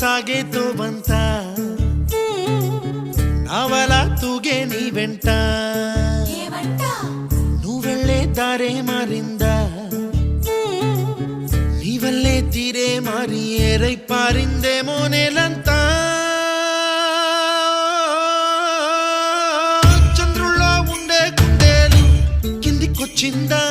సాగేతో బంత నావల తూగే నీ వెంట నువ్వెళ్ళే దారే మారిందా నీ వల్లే తీరే మారి ఏరై పారిందేమో నేలంతా చంద్రుల్లో ఉండే గుండెలు కిందికొచ్చిందా